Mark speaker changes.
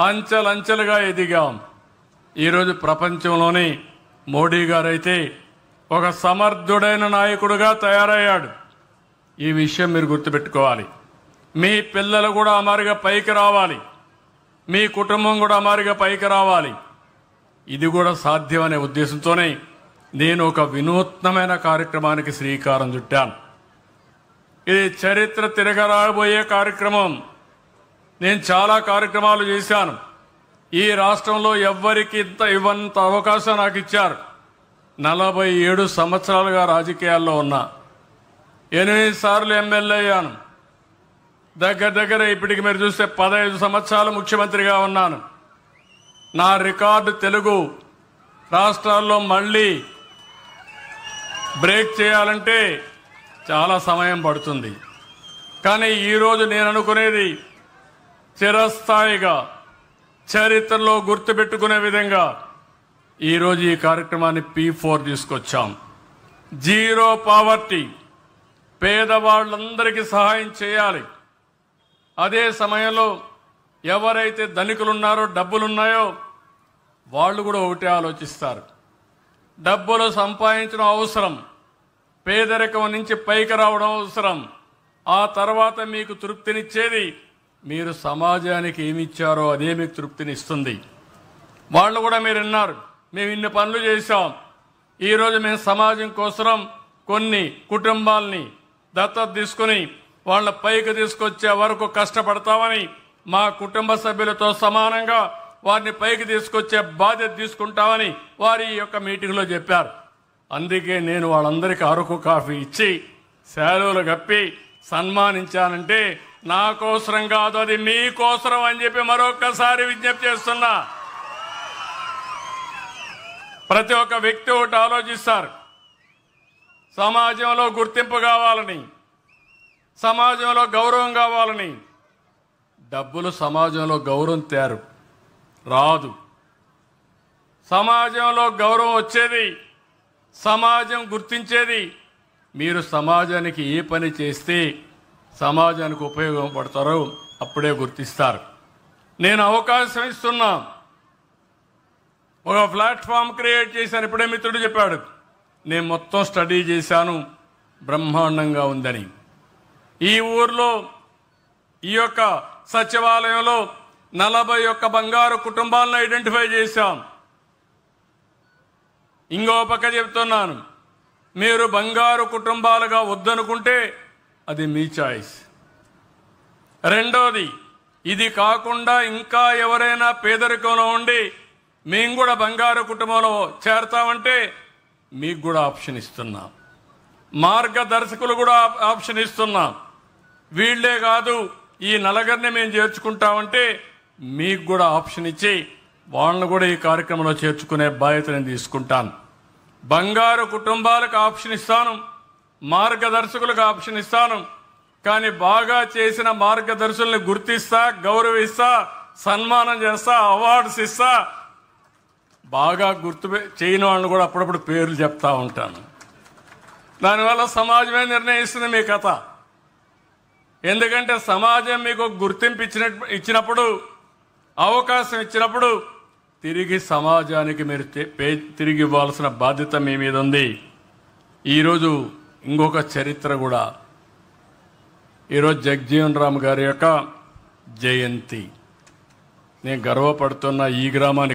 Speaker 1: అంచెలంచెలుగా ఎదిగాం. ఈరోజు ప్రపంచంలోని మోడీ గారైతే ఒక సమర్థుడైన నాయకుడిగా తయారయ్యాడు. ఈ విషయం మీరు గుర్తుపెట్టుకోవాలి. మీ పిల్లలు కూడా అమారుగా పైకి రావాలి, మీ కుటుంబం కూడా అమారుగా పైకి రావాలి. ఇది కూడా సాధ్యమనే ఉద్దేశంతోనే నేను ఒక వినూత్నమైన కార్యక్రమానికి శ్రీకారం చుట్టాను. ఇది చరిత్ర తిరగరాబోయే కార్యక్రమం. నేను చాలా కార్యక్రమాలు చేశాను. ఈ రాష్ట్రంలో ఎవ్వరికి ఇంత ఇవ్వనంత అవకాశం నాకు ఇచ్చారు. 47 సంవత్సరాలుగా రాజకీయాల్లో ఉన్నా, 8 సార్లు ఎమ్మెల్యే అయ్యాను. దగ్గర ఇప్పటికి మీరు చూస్తే 15 సంవత్సరాలు ముఖ్యమంత్రిగా ఉన్నాను. నా రికార్డు తెలుగు రాష్ట్రాల్లో మళ్ళీ బ్రేక్ చేయాలంటే చాలా సమయం పడుతుంది. కానీ ఈరోజు నేను అనుకునేది చిరస్థాయిగా చరిత్రలో గుర్తుపెట్టుకునే విధంగా ఈరోజు ఈ కార్యక్రమాన్ని P4 తీసుకొచ్చాం. జీరో పావర్టీ, పేదవాళ్ళందరికీ సహాయం చేయాలి. అదే సమయంలో ఎవరైతే ధనికులున్నారో, డబ్బులున్నాయో వాళ్ళు కూడా ఒకటే ఆలోచిస్తారు. డబ్బులు సంపాదించడం అవసరం, పేదరికం నుంచి పైకి రావడం అవసరం. ఆ తర్వాత మీకు తృప్తినిచ్చేది మీరు సమాజానికి ఏమి ఇచ్చారో అదే మీకు తృప్తినిస్తుంది. వాళ్ళు కూడా మీరు విన్నారు, మేము ఇన్ని పనులు చేశాం. ఈరోజు మేము సమాజం కోసం కొన్ని కుటుంబాలని దత్తత తీసుకుని వాళ్ళ పైకి తీసుకొచ్చే వరకు కష్టపడతామని, మా కుటుంబ సభ్యులతో సమానంగా వారిని పైకి తీసుకొచ్చే బాధ్యత తీసుకుంటామని వారి యొక్క మీటింగ్లో చెప్పారు. అందుకే నేను వాళ్ళందరికీ అరకు కాఫీ ఇచ్చి శాలువలు కప్పి సన్మానించానంటే నా కోసరం కాదు, అది మీకోసరం అని చెప్పి మరొకసారి విజ్ఞప్తి చేస్తున్నా. ప్రతి ఒక్క వ్యక్తి ఒకటి ఆలోచిస్తారు, సమాజంలో గుర్తింపు కావాలని, సమాజంలో గౌరవం కావాలని. డబ్బులు సమాజంలో గౌరవం తేరు రాదు. సమాజంలో గౌరవం వచ్చేది, సమాజం గుర్తించేది మీరు సమాజానికి ఏ పని చేస్తే సమాజానికి ఉపయోగపడతారో అప్పుడే గుర్తిస్తారు. నేను అవకాశం ఇస్తున్నా, ఒక ప్లాట్ఫామ్ క్రియేట్ చేశాను. ఇప్పుడే మిత్రుడు చెప్పాడు, నేను మొత్తం స్టడీ చేశాను, బ్రహ్మాండంగా ఉందని. ఈ ఊర్లో ఈ యొక్క సచివాలయంలో 41 బంగారు కుటుంబాలను ఐడెంటిఫై చేశాం. ఇంకో పక్క చెప్తున్నాను, మీరు బంగారు కుటుంబాలుగా వద్దనుకుంటే అది మీ చాయిస్. రెండోది, ఇది కాకుండా ఇంకా ఎవరైనా పేదరికంలో ఉండి మేము కూడా బంగారు కుటుంబంలో చేరతామంటే మీకు కూడా ఆప్షన్ ఇస్తున్నాం. మార్గదర్శకులు కూడా ఆప్షన్ ఇస్తున్నాం. వీళ్లే కాదు, ఈ నలుగురిని మేము చేర్చుకుంటామంటే మీకు కూడా ఆప్షన్ ఇచ్చి వాళ్ళని కూడా ఈ కార్యక్రమంలో చేర్చుకునే బాధ్యత నేను తీసుకుంటాను. బంగారు కుటుంబాలకు ఆప్షన్ ఇస్తాను, మార్గదర్శకులకు ఆప్షన్ ఇస్తాను. కానీ బాగా చేసిన మార్గదర్శకుల్ని గుర్తిస్తా, గౌరవిస్తా, సన్మానం చేస్తా, అవార్డ్స్ ఇస్తా. బాగా గుర్తు చేయని వాళ్ళని కూడా అప్పుడప్పుడు పేర్లు చెప్తా ఉంటాను. దానివల్ల సమాజమే నిర్ణయిస్తుంది మీ కథ. ఎందుకంటే సమాజం మీకు గుర్తింపు ఇచ్చినప్పుడు, అవకాశం ఇచ్చినప్పుడు తిరిగి సమాజానికి మీరు తిరిగి ఇవ్వాల్సిన బాధ్యత మీ మీద ఉంది. ఈరోజు ఇంకొక చరిత్ర కూడా, ఈరోజు జగజీవన్ రామ్ గారి యొక్క జయంతి. నేను గర్వపడుతున్న ఈ గ్రామానికి